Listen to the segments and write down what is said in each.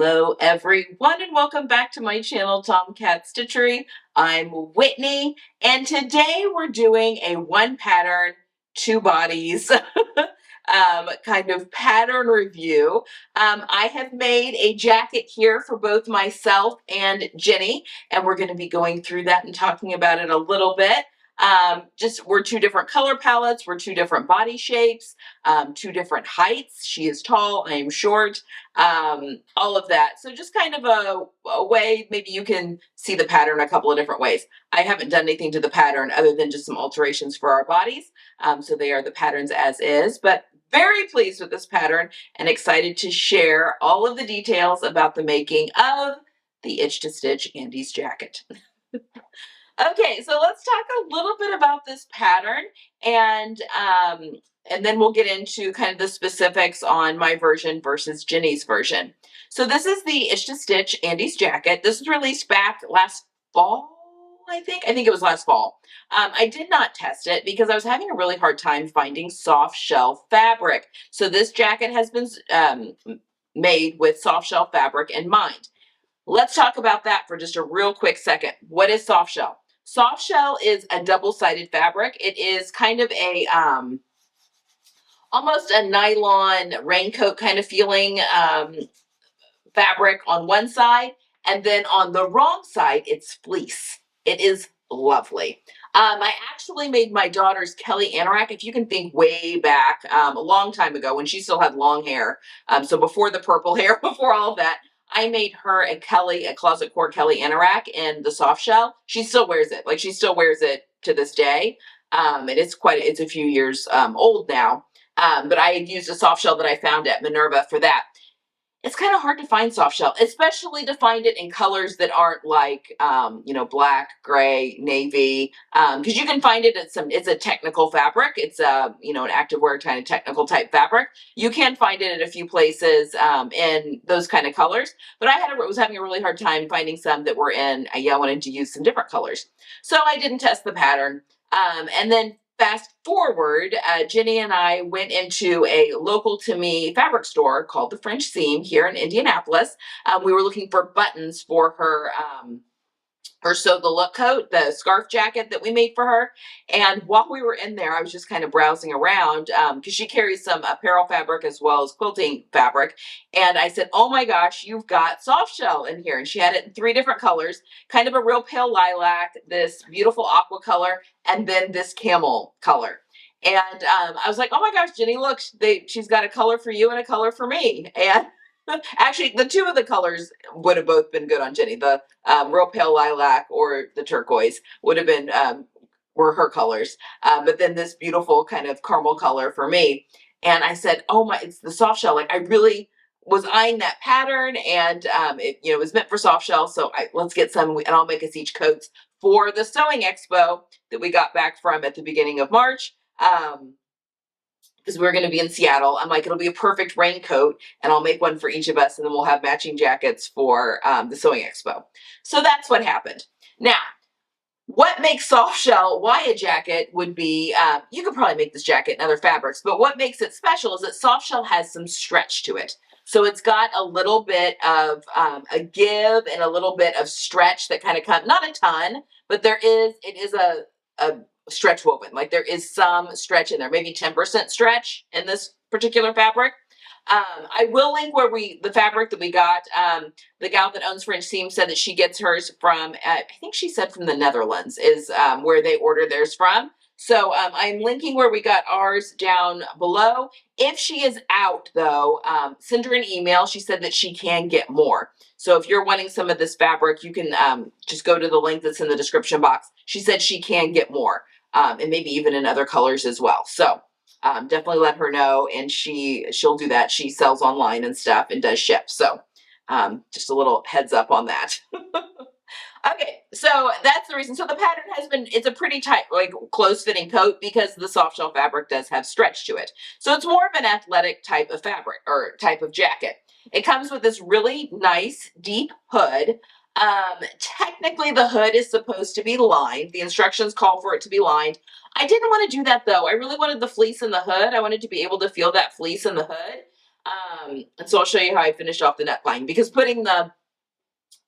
Hello everyone and welcome back to my channel, Tomcat Stitchery. I'm Whitney and today we're doing a one pattern, two bodies kind of pattern review. I have made a jacket here for both myself and Jenny, and we're going to be going through that and talking about it a little bit. We're two different color palettes, we're two different body shapes, two different heights. She is tall, I am short, all of that. So just kind of a way, maybe you can see the pattern a couple of different ways. I haven't done anything to the pattern other than just some alterations for our bodies. So they are the patterns as is, but very pleased with this pattern and excited to share all of the details about the making of the Itch to Stitch Andy's jacket. Okay, so let's talk a little bit about this pattern and then we'll get into kind of the specifics on my version versus Jenny's version. So this is the Itch to Stitch Andy's jacket. This was released back last fall, I think it was last fall. I did not test it because I was having a really hard time finding soft shell fabric. So this jacket has been made with soft shell fabric in mind. Let's talk about that for just a real quick second. What is soft shell? Soft shell is a double-sided fabric. It is kind of a almost a nylon raincoat kind of feeling fabric on one side, and then on the wrong side, it's fleece. It is lovely. I actually made my daughter's Kelly anorak, if you can think way back, a long time ago when she still had long hair. So before the purple hair, before all of that, I made her a closet core Kelly anorak in the soft shell. She still wears it. Like she still wears it to this day. And it's a few years old now. But I used a soft shell that I found at Minerva for that. It's kind of hard to find soft shell, especially to find it in colors that aren't like, black, gray, navy, because you can find it it's a technical fabric. It's an activewear kind of technical type fabric. You can find it in a few places in those kind of colors, but I was having a really hard time finding some that were in, I wanted to use some different colors. So I didn't test the pattern. And then fast forward, Jenny and I went into a local to me fabric store called the French Seam here in Indianapolis. We were looking for buttons for her Sew the Look coat, the scarf jacket that we made for her. And while we were in there, I was just kind of browsing around because she carries some apparel fabric as well as quilting fabric. And I said, oh my gosh, you've got soft shell in here. And she had it in 3 different colors, kind of a real pale lilac, this beautiful aqua color, and then this camel color. And I was like, oh my gosh, Jenny, look, she's got a color for you and a color for me. And actually, the 2 of the colors would have both been good on Jenny. The real pale lilac or the turquoise would have been, were her colors. But then this beautiful kind of caramel color for me. And I said, oh my, it's the soft shell. Like I really was eyeing that pattern and it was meant for soft shell. So let's get some and I'll make us each coats for the sewing expo that we got back from at the beginning of March. Because we're going to be in Seattle. I'm like, it'll be a perfect raincoat and I'll make one for each of us and then we'll have matching jackets for the sewing expo. So that's what happened. Now, what makes soft shell, why a jacket would be, you could probably make this jacket in other fabrics, but what makes it special is that soft shell has some stretch to it. So it's got a little bit of a give and a little bit of stretch that kind of comes, not a ton, but it is a stretch woven. Like there is some stretch in there, maybe 10% stretch in this particular fabric. I will link the fabric that we got. The gal that owns French Seam said that she gets hers from, I think she said from the Netherlands is where they order theirs from. So I'm linking where we got ours down below. If she is out though, send her an email. She said that she can get more. So if you're wanting some of this fabric, you can just go to the link that's in the description box. She said she can get more. And maybe even in other colors as well. So definitely let her know, and she'll do that. She sells online and stuff and does ship. So just a little heads up on that. Okay, so that's the reason. So the pattern it's a pretty tight, like close fitting coat because the soft shell fabric does have stretch to it. So it's more of an athletic type of fabric or type of jacket. It comes with this really nice deep hood. Technically the hood is supposed to be lined. The instructions call for it to be lined. I didn't want to do that though. I really wanted the fleece in the hood. I wanted to be able to feel that fleece in the hood. And so I'll show you how I finished off the neckline, because putting the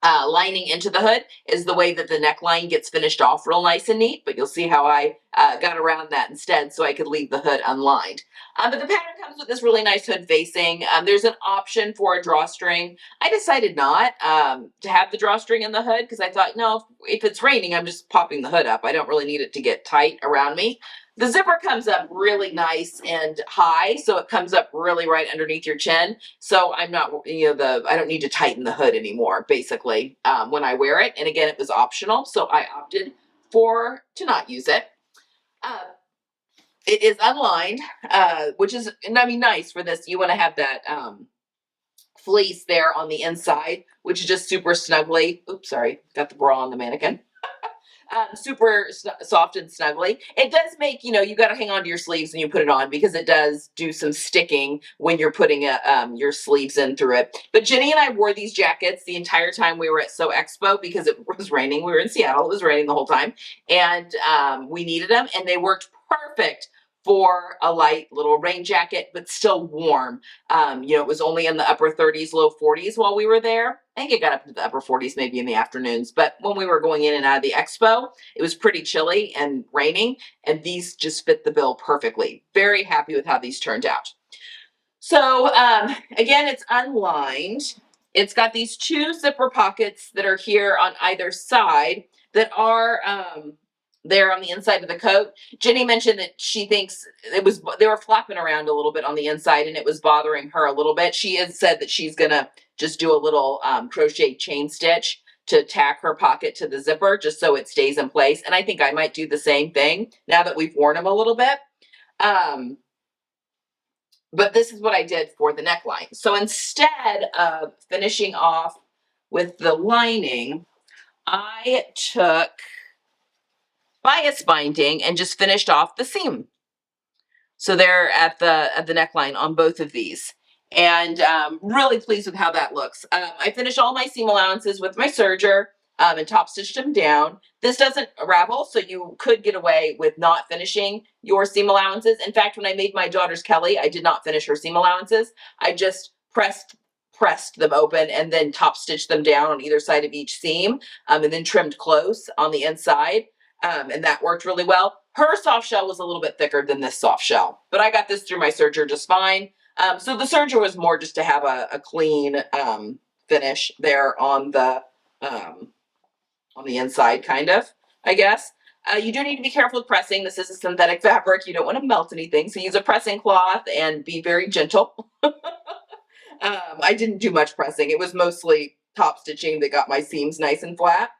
lining into the hood is the way that the neckline gets finished off real nice and neat, but you'll see how I got around that instead so I could leave the hood unlined. But the pattern comes with this really nice hood facing. There's an option for a drawstring. I decided not to have the drawstring in the hood because I thought, no, if it's raining, I'm just popping the hood up. I don't really need it to get tight around me. The zipper comes up really nice and high, so it comes up really right underneath your chin. So I'm not, I don't need to tighten the hood anymore, basically, when I wear it. And again, it was optional, so I opted to not use it. It is unlined, which is, nice for this. You want to have that fleece there on the inside, which is just super snugly. Oops, sorry, got the bra on the mannequin. Super soft and snuggly. It does make, you got to hang on to your sleeves when you put it on, because it does do some sticking when you're putting your sleeves in through it. But Jenni and I wore these jackets the entire time we were at So Expo because it was raining. We were in Seattle. It was raining the whole time. And we needed them, and they worked perfect for a light little rain jacket, but still warm. It was only in the upper 30s, low 40s while we were there. I think it got up to the upper 40s maybe in the afternoons, but when we were going in and out of the expo, it was pretty chilly and raining, and these just fit the bill perfectly. Very happy with how these turned out. So again, it's unlined. It's got these two zipper pockets that are here on either side that are there on the inside of the coat. Jenni mentioned that she thinks they were flopping around a little bit on the inside and it was bothering her a little bit. She has said that she's gonna just do a little crochet chain stitch to tack her pocket to the zipper just so it stays in place. And I think I might do the same thing now that we've worn them a little bit. But this is what I did for the neckline. So instead of finishing off with the lining, I took bias binding and just finished off the seam. So they're at the neckline on both of these. And really pleased with how that looks. I finished all my seam allowances with my serger and top stitched them down. This doesn't ravel, so you could get away with not finishing your seam allowances. In fact, when I made my daughter's Kelly, I did not finish her seam allowances. I just pressed them open and then top stitched them down on either side of each seam, and then trimmed close on the inside. And that worked really well. Her soft shell was a little bit thicker than this soft shell, but I got this through my serger just fine. So the serger was more just to have a clean finish there on the inside, kind of, I guess. You do need to be careful with pressing. This is a synthetic fabric. You don't want to melt anything, so use a pressing cloth and be very gentle. I didn't do much pressing. It was mostly top stitching that got my seams nice and flat.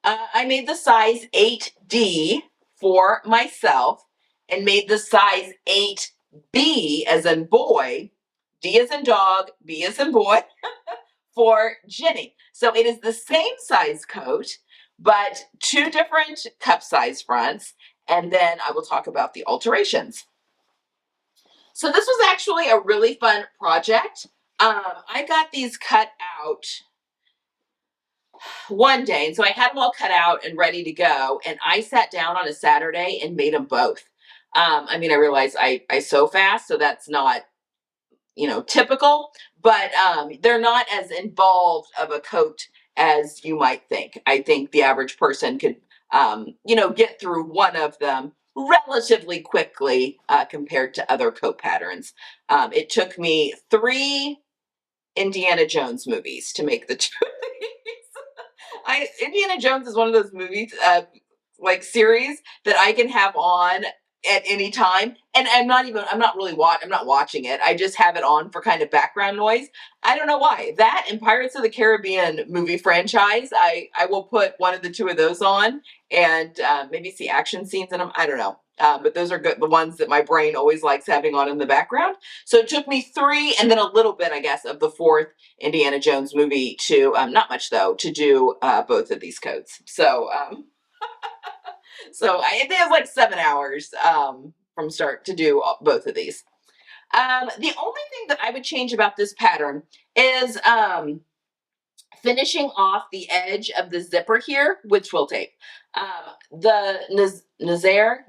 I made the size 8D for myself and made the size 8B as in boy, D as in dog, B as in boy, for Jenni. So it is the same size coat, but two different cup size fronts, and then I will talk about the alterations. So this was actually a really fun project. I got these cut out one day, and so I had them all cut out and ready to go, and I sat down on a Saturday and made them both. I realized I sew fast, so that's not typical, but they're not as involved of a coat as you might think. I think the average person could get through one of them relatively quickly compared to other coat patterns. It took me 3 Indiana Jones movies to make the two of these. Indiana Jones is one of those movies, like series that I can have on at any time, and I'm not watching it. I just have it on for kind of background noise. I don't know why. That and Pirates of the Caribbean movie franchise, I will put one of the two of those on and maybe see action scenes in them. I don't know. But those are good, the ones that my brain always likes having on in the background. So it took me 3 and then a little bit, I guess, of the 4th Indiana Jones movie to, not much though, to do both of these coats. So it was like 7 hours from start to do both of these. The only thing that I would change about this pattern is finishing off the edge of the zipper here with twill tape. The Nazar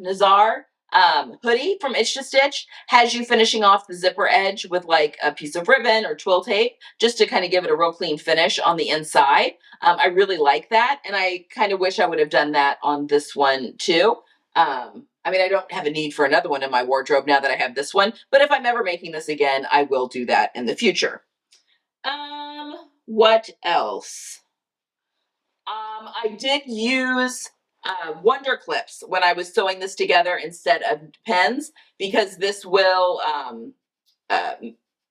hoodie from Itch to Stitch has you finishing off the zipper edge with like a piece of ribbon or twill tape just to kind of give it a real clean finish on the inside. I really like that, and I kind of wish I would have done that on this one too. I mean, I don't have a need for another one in my wardrobe now that I have this one, but if I'm ever making this again, I will do that in the future. What else? I did use Wonder Clips when I was sewing this together instead of pens because this will uh,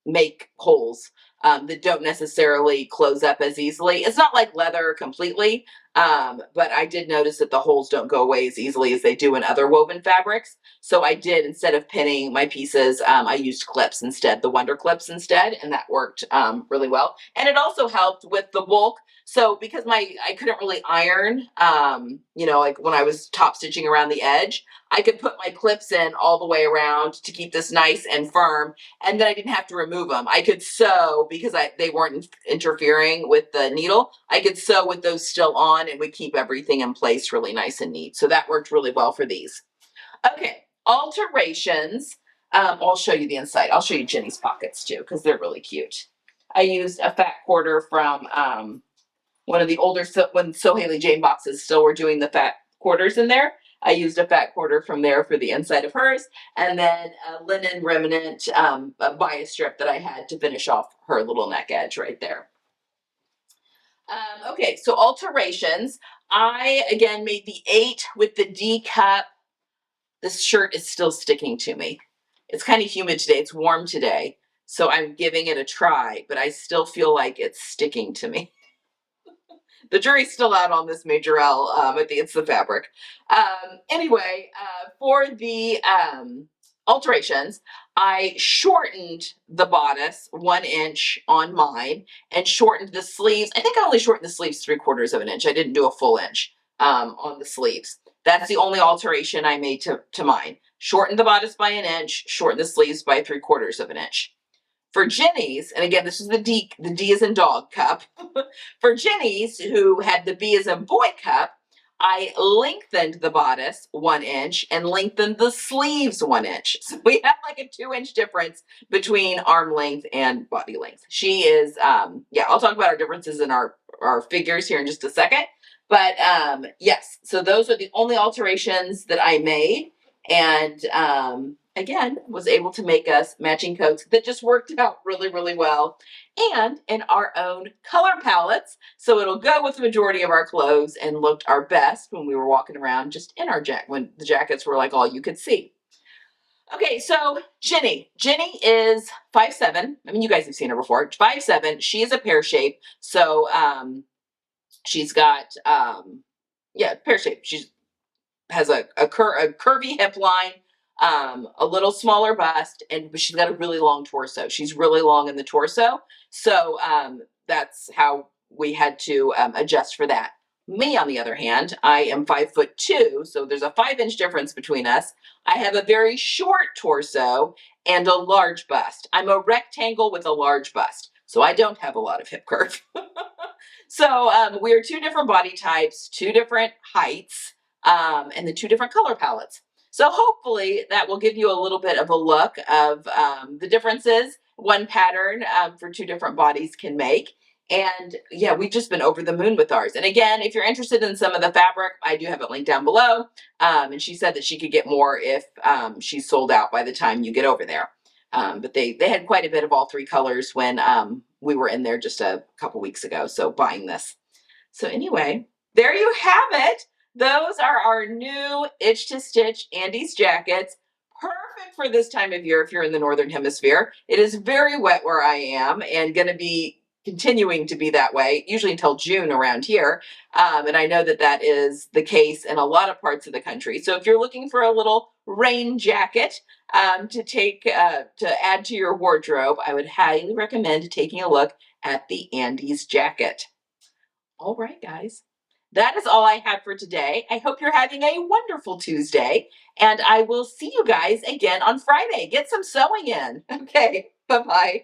make holes that don't necessarily close up as easily. It's not like leather completely, but I did notice that the holes don't go away as easily as they do in other woven fabrics. So I did, instead of pinning my pieces, I used clips instead, the Wonder Clips instead, and that worked really well. And it also helped with the bulk. So because I couldn't really iron, like when I was top stitching around the edge, I could put my clips in all the way around to keep this nice and firm, and then I didn't have to remove them. I could sew because they weren't interfering with the needle. I could sew with those still on and would keep everything in place really nice and neat. So that worked really well for these. Okay, alterations. I'll show you the inside. I'll show you Jenni's pockets too because they're really cute. I used a fat quarter from one of the older, when So Haley Jane boxes still were doing the fat quarters in there. I used a fat quarter from there for the inside of hers, and then a linen remnant a bias strip that I had to finish off her little neck edge right there. Okay, so alterations. I, again, made the 8 with the D cup. This shirt is still sticking to me. It's kind of humid today. It's warm today, so I'm giving it a try, but I still feel like it's sticking to me. The jury's still out on this Major L. I think it's the fabric. Anyway, for the alterations, I shortened the bodice 1 inch on mine and shortened the sleeves. I think I only shortened the sleeves 3/4 of an inch. I didn't do a full inch on the sleeves. That's the only alteration I made to mine. Shortened the bodice by 1 inch, shortened the sleeves by 3/4 of an inch. For Jenni's, and again, this is the D is in dog cup. For Jenni's, who had the B as in boy cup, I lengthened the bodice 1 inch and lengthened the sleeves 1 inch. So we have like a 2-inch difference between arm length and body length. She is, I'll talk about our differences in our figures here in just a second. But yes, so those are the only alterations that I made. And again, was able to make us matching coats that just worked out really, really well, and in our own color palettes. So it'll go with the majority of our clothes and looked our best when we were walking around just in our when the jackets were like all you could see. Okay, so Jenni. Jenni is 5'7". I mean, you guys have seen her before. 5'7". She is a pear shape. So she's got, pear shape. She has a curvy hip line, a little smaller bust, but she's got a really long torso. She's really long in the torso. So that's how we had to adjust for that. Me, on the other hand, I am 5'2", so there's a 5-inch difference between us. I have a very short torso and a large bust. I'm a rectangle with a large bust, so I don't have a lot of hip curve. So we're 2 different body types, 2 different heights, and the 2 different color palettes. So hopefully that will give you a little bit of a look of the differences one pattern for 2 different bodies can make. And yeah, we've just been over the moon with ours. And again, if you're interested in some of the fabric, I do have it linked down below. And she said that she could get more if she's sold out by the time you get over there. But they had quite a bit of all 3 colors when we were in there just a couple weeks ago. So buying this. So anyway, there you have it. Those are our new Itch to Stitch Andes jackets. Perfect for this time of year if you're in the Northern Hemisphere. It is very wet where I am and going to be continuing to be that way, usually until June around here. And I know that that is the case in a lot of parts of the country. So if you're looking for a little rain jacket to add to your wardrobe, I would highly recommend taking a look at the Andes jacket. All right, guys. That is all I have for today. I hope you're having a wonderful Tuesday, and I will see you guys again on Friday. Get some sewing in. Okay, bye-bye.